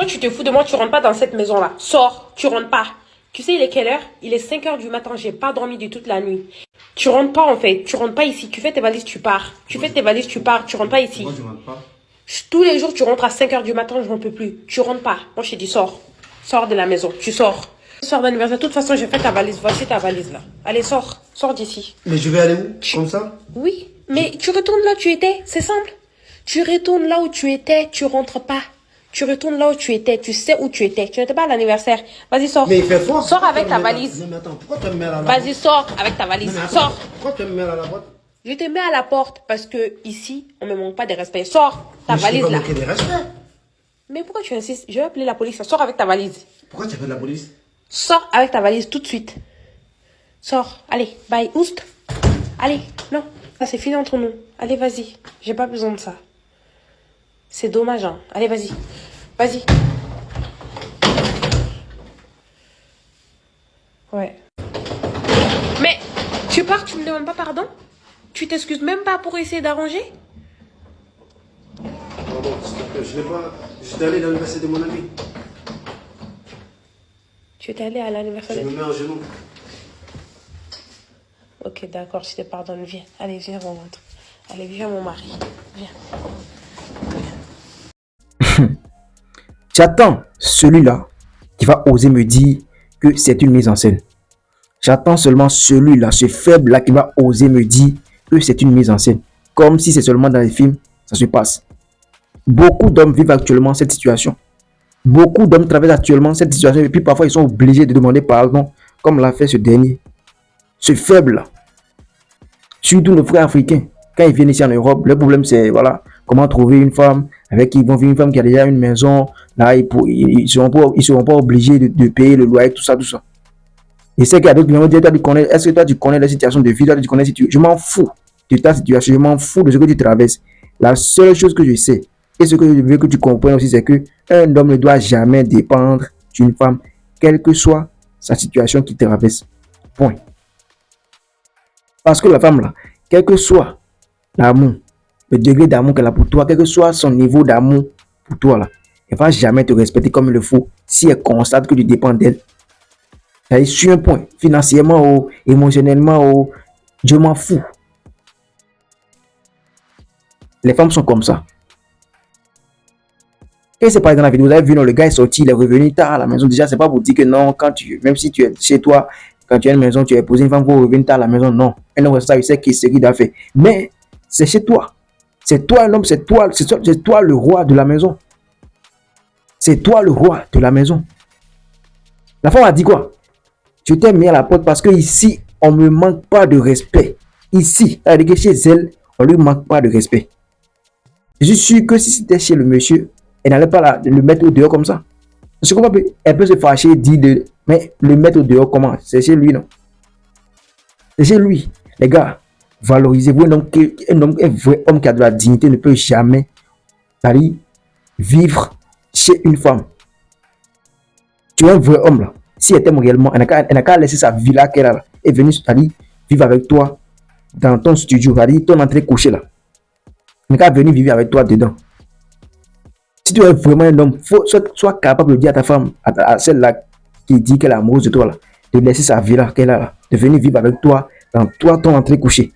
tu te fous de moi, tu rentres pas dans cette maison-là. Sors, tu rentres pas. Tu sais, il est quelle heure? Il est 5 heures du matin, j'ai pas dormi de toute la nuit. Tu rentres pas en fait, tu rentres pas ici. Tu fais tes valises, tu pars. Tu fais tes valises, tu pars, tu rentres pas ici. Moi, je rentre pas. Tous les jours, tu rentres à 5 heures du matin, je n'en peux plus. Tu rentres pas. Moi, je te dis, sors. Sors de la maison, tu sors. Sors d'anniversaire. De toute façon, j'ai fait ta valise. Voici ta valise là. Allez, sors. Sors d'ici. Mais je vais aller où? Comme ça? Oui, mais tu retournes là où tu étais. C'est simple. Tu retournes là où tu étais, tu rentres pas. Tu retournes là où tu étais, tu sais où tu étais. Tu n'étais pas à l'anniversaire. Vas-y, sors. Mais il fait froid. Sors avec ta valise. Non, mais attends, pourquoi tu me mets à la boîte? Vas-y, sors avec ta valise. Non, mais attends, Sors. pourquoi tu me mets à la boîte? Je te mets à la porte parce que ici, on me manque pas de respect. Sors ta valise là. Je vais de respect. Mais pourquoi tu insistes? Je vais appeler la police. Sors avec ta valise. Pourquoi tu appelles la police? Sors avec ta valise tout de suite. Sors. Allez, bye. Oust. Allez, non. Ça, c'est fini entre nous. Allez, vas-y. J'ai pas besoin de ça. C'est dommage, hein. Allez, vas-y. Vas-y. Ouais. Mais, tu pars, tu me demandes pas pardon? Tu t'excuses même pas pour essayer d'arranger? Pardon, s'il te plaît, je n'ai pas... J'étais allé dans l'anniversaire de mon ami. Tu étais allé à l'anniversaire Je de... me mets en genoux. Ok, d'accord, je te pardonne. Viens. Allez, viens, on rentre. Allez, viens, mon mari. Viens. J'attends celui-là qui va oser me dire que c'est une mise en scène. J'attends seulement celui-là, ce faible-là qui va oser me dire que c'est une mise en scène. Comme si c'est seulement dans les films, ça se passe. Beaucoup d'hommes vivent actuellement cette situation. Beaucoup d'hommes traversent actuellement cette situation et puis parfois ils sont obligés de demander pardon comme l'a fait ce dernier. Ce faible-là. Surtout nos frères africains. Quand ils viennent ici en Europe, le problème c'est voilà, comment trouver une femme avec qui ils vont vivre, une femme qui a déjà une maison. Là, ils ne seront pas obligés de payer le loyer, tout ça, tout ça. Et c'est qu'il y a d'autres qui vont dire, est-ce que toi tu connais la situation de vie, toi tu connais la situation. Je m'en fous de ta situation, je m'en fous de ce que tu traverses. La seule chose que je sais, et ce que je veux que tu comprennes aussi, c'est que un homme ne doit jamais dépendre d'une femme, quelle que soit sa situation qu'il traverse. Point. Parce que la femme là, quel que soit l'amour, le degré d'amour qu'elle a pour toi, quel que soit son niveau d'amour pour toi là, elle ne va jamais te respecter comme il le faut si elle constate que tu dépends d'elle. Elle est sur un point, financièrement ou émotionnellement ou je m'en fous. Les femmes sont comme ça. Et c'est pas dans la vidéo, vous avez vu, non, le gars est sorti, il est revenu tard à la maison. Déjà, c'est pas pour dire que non, même si tu es chez toi, quand tu as une maison, tu as épousé une femme pour revenir tard à la maison. Non, un homme ça, il sait ce qu'il a fait. Mais c'est chez toi. C'est toi l'homme, c'est toi le roi de la maison. C'est toi le roi de la maison. La femme a dit quoi? Je t'ai mis à la porte parce que ici, on ne me manque pas de respect. Ici, elle dit que chez elle, on ne lui manque pas de respect. Je suis sûr que si c'était chez le monsieur, elle n'allait pas le mettre au dehors comme ça. Parce que elle peut se fâcher et dire mais le mettre au dehors comment? C'est chez lui, non? C'est chez lui. Les gars, valorisez-vous. Un vrai homme qui a de la dignité ne peut jamais aller vivre chez une femme. Tu es un vrai homme là. Si elle t'aime réellement, elle n'a qu'à laisser sa vie là qu'elle a là, et venir vivre avec toi dans ton studio, ton entrée couchée là. Elle n'a qu'à venir vivre avec toi dedans. Si tu es vraiment un homme, sois capable de dire à ta femme, à celle-là qui dit qu'elle est amoureuse de toi là, de laisser sa vie là qu'elle a là, de venir vivre avec toi dans ton entrée couchée.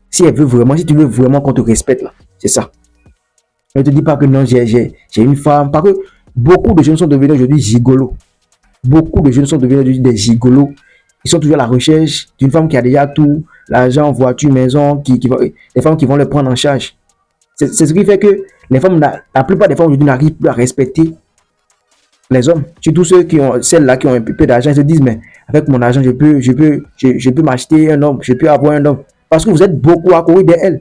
Si tu veux vraiment qu'on te respecte là, c'est ça. Ne te dis pas que non, j'ai une femme, parce que beaucoup de jeunes sont devenus aujourd'hui gigolos. Beaucoup de jeunes sont devenus aujourd'hui des gigolos. Ils sont toujours à la recherche d'une femme qui a déjà tout, l'argent, voiture, maison, des femmes qui vont les prendre en charge. C'est ce qui fait que les femmes, la plupart des femmes aujourd'hui n'arrivent plus à respecter les hommes. Surtout celles-là qui ont un peu d'argent, ils se disent, mais avec mon argent, je peux m'acheter un homme, je peux avoir un homme. Parce que vous êtes beaucoup à courir d'elles.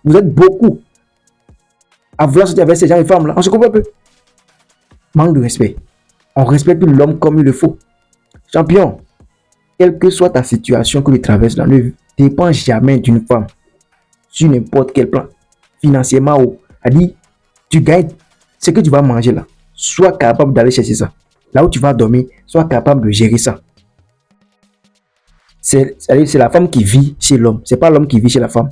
Vous êtes beaucoup à vouloir sortir avec ces gens et femmes-là. On se comprend un peu. Manque de respect. On respecte l'homme comme il le faut. Champion, quelle que soit ta situation que tu traverses là, ne dépend jamais d'une femme sur n'importe quel plan. Financièrement, tu gagnes ce que tu vas manger là. Sois capable d'aller chercher ça. Là où tu vas dormir, sois capable de gérer ça. C'est la femme qui vit chez l'homme. C'est pas l'homme qui vit chez la femme.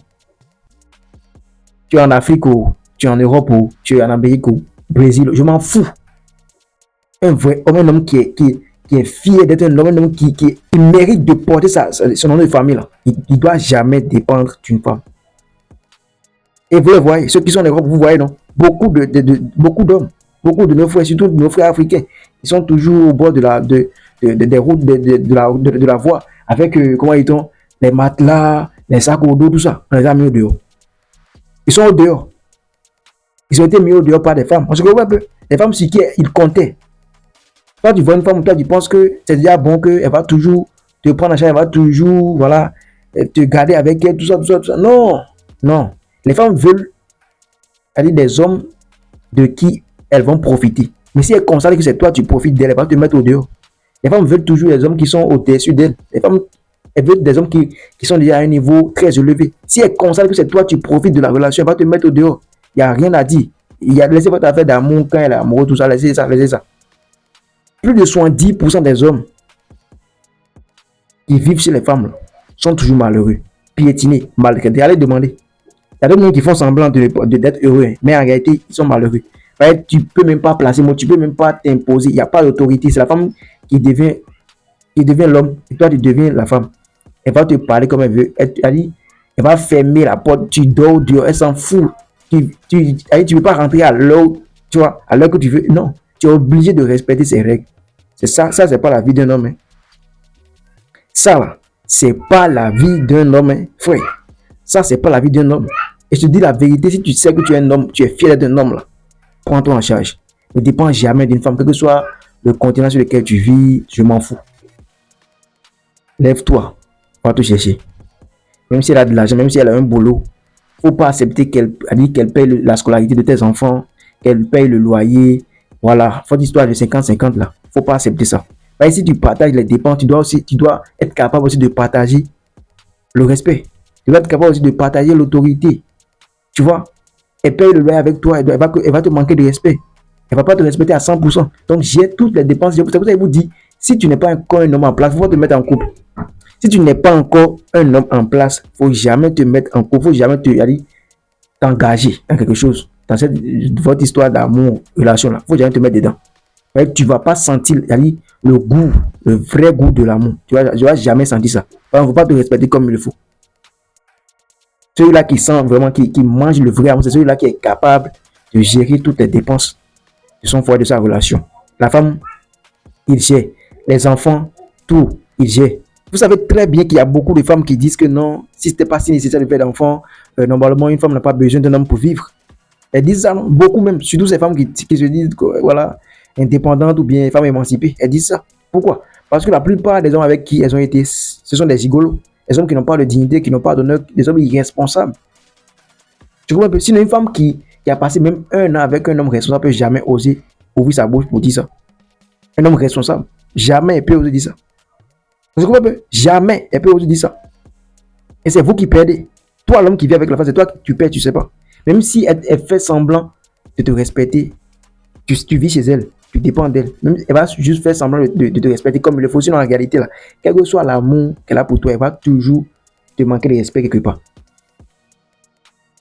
Tu es en Afrique ou tu es en Europe ou tu es en Amérique ou au Brésil. Je m'en fous. Un vrai homme, un homme qui est fier d'être un homme qui mérite de porter son nom de famille. Là. Il ne doit jamais dépendre d'une femme. Et vous le voyez, ceux qui sont en Europe, vous voyez, non? Beaucoup d'hommes, beaucoup de nos frères, surtout de nos frères africains, ils sont toujours au bord des routes, de la voie, avec, comment dit-on, les matelas, les sacs au dos, tout ça. On les a mis au dehors. Ils sont au dehors. Ils ont été mis au dehors par des femmes. On se voit un peu. Les femmes, sur qui ils comptaient. Quand tu vois une femme, toi, tu penses que c'est déjà bon, qu'elle va toujours te prendre en charge, elle va toujours, voilà, te garder avec elle, tout ça, tout ça, tout ça. Non, non. Les femmes veulent aller des hommes de qui elles vont profiter. Mais si elles constatent que c'est toi, tu profites d'elle, elles vont te mettre au dehors. Les femmes veulent toujours des hommes qui sont au-dessus d'elles. Les femmes, elles veulent des hommes qui sont déjà à un niveau très élevé. Si elles constatent que c'est toi, tu profites de la relation, elles vont te mettre au dehors. Il n'y a rien à dire. Il y a laissé votre affaire d'amour quand elle est amoureuse, tout ça, laissez ça, laissez ça. Plus de 70% des hommes qui vivent chez les femmes sont toujours malheureux, piétinés, maltraités. Allez demander. Il y a d'autres gens qui font semblant d'être heureux, mais en réalité, ils sont malheureux. Tu ne peux même pas placer mot, tu ne peux même pas t'imposer. Il n'y a pas d'autorité. C'est la femme qui devient l'homme et toi, tu deviens la femme. Elle va te parler comme elle veut. Elle va fermer la porte. Tu dors dehors, elle s'en fout. Tu ne peux pas rentrer à l'heure, tu vois, à l'heure que tu veux. Non, tu es obligé de respecter ses règles. C'est ça, c'est pas la vie d'un homme. Hein. Ça, là, c'est pas la vie d'un homme, hein, frère. Ça, c'est pas la vie d'un homme. Et je te dis la vérité, si tu sais que tu es un homme, tu es fier d'être un homme, là, prends-toi en charge. Ne dépends jamais d'une femme, quel que soit le continent sur lequel tu vis, je m'en fous. Lève-toi, va te chercher. Même si elle a de l'argent, même si elle a un boulot, faut pas accepter qu'elle paye la scolarité de tes enfants, qu'elle paye le loyer. Voilà, faut l'histoire de 50-50 là. Faut pas accepter ça. Parce que si tu partages les dépenses, tu dois être capable aussi de partager le respect. Tu dois être capable aussi de partager l'autorité. Tu vois, elle paye le loyer avec toi, elle va te manquer de respect. Elle va pas te respecter à 100%. Donc, j'ai toutes les dépenses. C'est pour ça que je vous dis, si tu n'es pas encore un homme en place, il faut te mettre en couple. Si tu n'es pas encore un homme en place, il ne faut jamais te mettre en couple, il ne faut jamais t'engager dans quelque chose. Dans votre histoire d'amour, relation là, il ne faut jamais te mettre dedans. Tu ne vas pas sentir le goût, le vrai goût de l'amour. Tu ne vas jamais sentir ça. Il ne faut pas te respecter comme il le faut. Celui-là qui sent vraiment, qui mange le vrai amour, c'est celui-là qui est capable de gérer toutes les dépenses de son foyer, de sa relation. La femme, il gère. Les enfants, tout, il gère. Vous savez très bien qu'il y a beaucoup de femmes qui disent que non, si ce n'était pas si nécessaire de faire d'enfants, normalement, une femme n'a pas besoin d'un homme pour vivre. Elles disent ça, non? Beaucoup même, surtout ces femmes qui se disent voilà, indépendantes ou bien femmes émancipées. Elles disent ça. Pourquoi? Parce que la plupart des hommes avec qui elles ont été, ce sont des gigolos. Des hommes qui n'ont pas de dignité, qui n'ont pas d'honneur, des hommes irresponsables. Tu comprends un peu? Sinon, une femme qui a passé même un an avec un homme responsable ne peut jamais oser ouvrir sa bouche pour dire ça. Un homme responsable, jamais elle peut oser dire ça. Vous comprenez un peu? Jamais elle peut oser dire ça. Et c'est vous qui perdez. Toi, l'homme qui vit avec la femme, c'est toi qui tu perds, tu ne sais pas. Même si elle fait semblant de te respecter, tu vis chez elle, tu dépends d'elle. Elle va juste faire semblant de te respecter comme il le faut. Sinon, en réalité, là, quel que soit l'amour qu'elle a pour toi, elle va toujours te manquer de respect quelque part.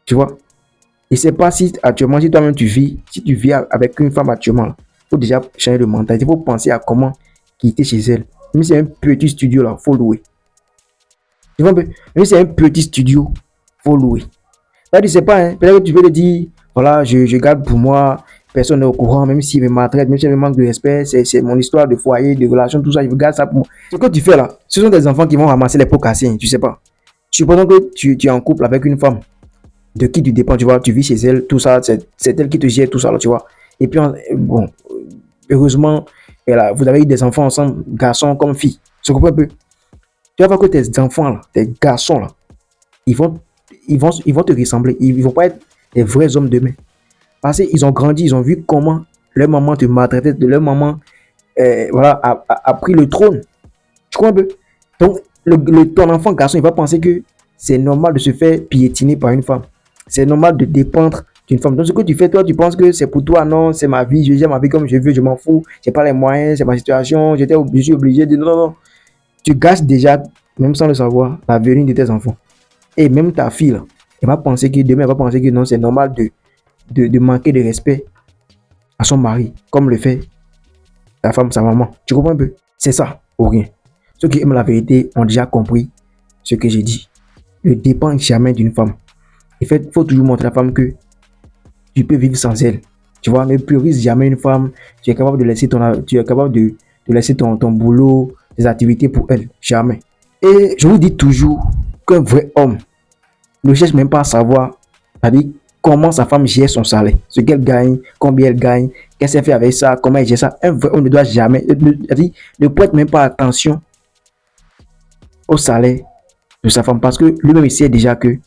Tu vois? Et c'est pas si actuellement, si toi-même tu vis avec une femme actuellement, il faut déjà changer de mentalité. Il faut penser à comment quitter chez elle. Même si c'est un petit studio, là, il faut louer. Tu vois un peu? Même si c'est un petit studio, il faut louer. Là, tu sais pas, hein? Peut-être que tu peux te dire, voilà, je garde pour moi, personne n'est au courant, même s'il me maltraite, même s'il me manque de respect, c'est mon histoire de foyer, de relation, tout ça, je garde ça pour moi. Ce que tu fais là, ce sont des enfants qui vont ramasser les pots cassés, tu sais pas. Supposons que tu es en couple avec une femme de qui tu dépends, tu vois, tu vis chez elle, tout ça, c'est elle qui te gère tout ça, là, tu vois. Et puis, bon, heureusement, vous avez eu des enfants ensemble, garçons comme filles. Tu comprends un peu? Tu vas voir que tes enfants, là, tes garçons, là, ils vont te ressembler. Ils vont pas être des vrais hommes demain. Parce qu'ils ont grandi, ils ont vu comment leur maman te maltraitait, leur maman a pris le trône. Tu comprends un peu? Donc, ton enfant garçon, il va penser que c'est normal de se faire piétiner par une femme. C'est normal de dépendre d'une femme. Donc, ce que tu fais, toi, tu penses que c'est pour toi. Non, c'est ma vie. Je gère ma vie comme je veux. Je m'en fous. Je n'ai pas les moyens. C'est ma situation. Je suis obligé de... Non. Tu gâches déjà, même sans le savoir, la venue de tes enfants. Et même ta fille, là, elle va penser que demain, elle va penser que non, c'est normal de manquer de respect à son mari, comme le fait ta femme, sa maman. Tu comprends un peu? C'est ça, ou rien. Ceux qui aiment la vérité ont déjà compris ce que j'ai dit. Ne dépend jamais d'une femme. Il faut toujours montrer à la femme que tu peux vivre sans elle. Tu vois, ne priorise jamais une femme. Tu es capable de laisser ton boulot, tes activités pour elle. Jamais. Et je vous dis toujours qu'un vrai homme ne cherche même pas à savoir, c'est-à-dire comment sa femme gère son salaire, ce qu'elle gagne, combien elle gagne, qu'est-ce qu'elle fait avec ça, comment elle gère ça. Un vrai homme ne doit jamais, ne prête même pas attention au salaire de sa femme parce que lui-même il sait déjà que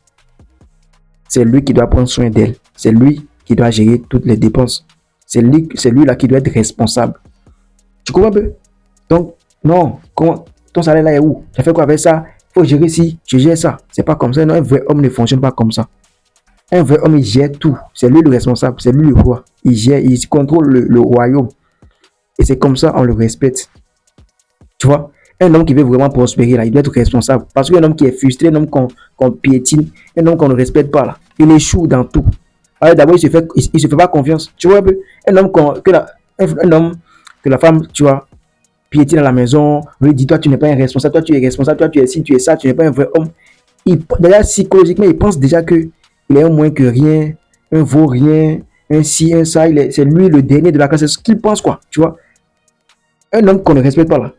c'est lui qui doit prendre soin d'elle, c'est lui qui doit gérer toutes les dépenses, c'est lui là qui doit être responsable. Tu comprends un peu? Donc, non, comment ton salaire là est où? Tu fais quoi avec ça? Il faut gérer si je gère ça. C'est pas comme ça. Non, un vrai homme ne fonctionne pas comme ça. Un vrai homme, il gère tout. C'est lui le responsable, c'est lui le roi. Il gère, il contrôle le royaume. Et c'est comme ça, on le respecte. Tu vois? Un homme qui veut vraiment prospérer, là, il doit être responsable. Parce qu'un homme qui est frustré, un homme qu'on piétine, un homme qu'on ne respecte pas, là, il échoue dans tout. Alors, d'abord, il se fait pas confiance. Tu vois un peu? Un homme que la femme, tu vois, piétine à la maison, lui dit, toi, tu n'es pas un responsable, toi, tu es responsable, toi, tu es ci, tu es ça, tu n'es pas un vrai homme. D'ailleurs, psychologiquement, il pense déjà que il est un moins que rien, un vaut rien, un ci, un ça, c'est lui le dernier de la classe. C'est ce qu'il pense, quoi, tu vois. Un homme qu'on ne respecte pas, là,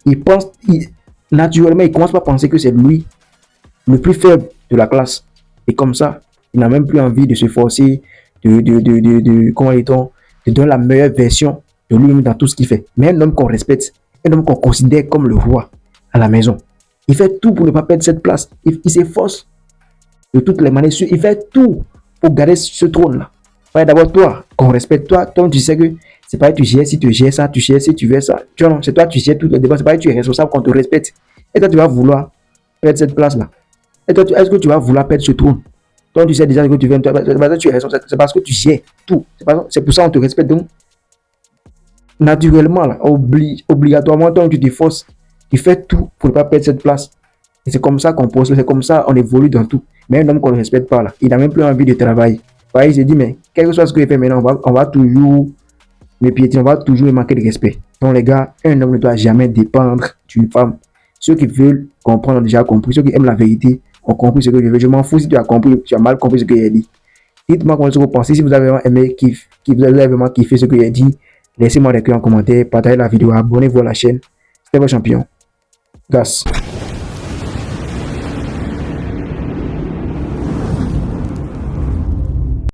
naturellement, il commence par penser que c'est lui le plus faible de la classe. Et comme ça, il n'a même plus envie de se forcer, comment dit-on, de donner la meilleure version de lui-même dans tout ce qu'il fait. Mais un homme qu'on respecte, un homme qu'on considère comme le roi à la maison, il fait tout pour ne pas perdre cette place. Il s'efforce de toutes les manières. Il fait tout pour garder ce trône-là. D'abord, toi, qu'on respecte toi, tu sais que c'est pas tu gères si tu gères ça, tu gères si tu veux ça. Tu vois, non, c'est toi, tu gères tout le débat. C'est pas tu es responsable qu'on te respecte. Et toi, tu vas vouloir perdre cette place-là. Et toi, est-ce que tu vas vouloir perdre ce trône? Toi, tu sais déjà que tu viens, tu es responsable. C'est parce que tu gères tout. C'est pour ça qu'on te respecte. Donc, naturellement, là, obligatoirement, toi, tu te forces. Tu fais tout pour ne pas perdre cette place. Et c'est comme ça qu'on pose, c'est comme ça qu'on évolue dans tout. Mais un homme qu'on ne respecte pas, là, il n'a même plus envie de travailler. Il se dit, mais quel que soit ce qu'il fait maintenant, on va toujours me piétiner, on va toujours me manquer de respect. Donc les gars, un homme ne doit jamais dépendre d'une femme. Ceux qui veulent comprendre ont déjà compris. Ceux qui aiment la vérité ont compris ce que je veux. Je m'en fous si tu as compris, tu as mal compris ce que j'ai dit. Dites-moi comment vous pensez. Si vous avez vraiment aimé, vous avez vraiment kiffé ce que j'ai dit, laissez-moi des cœurs en commentaire, partagez la vidéo, abonnez-vous à la chaîne. C'était votre champion. Gas.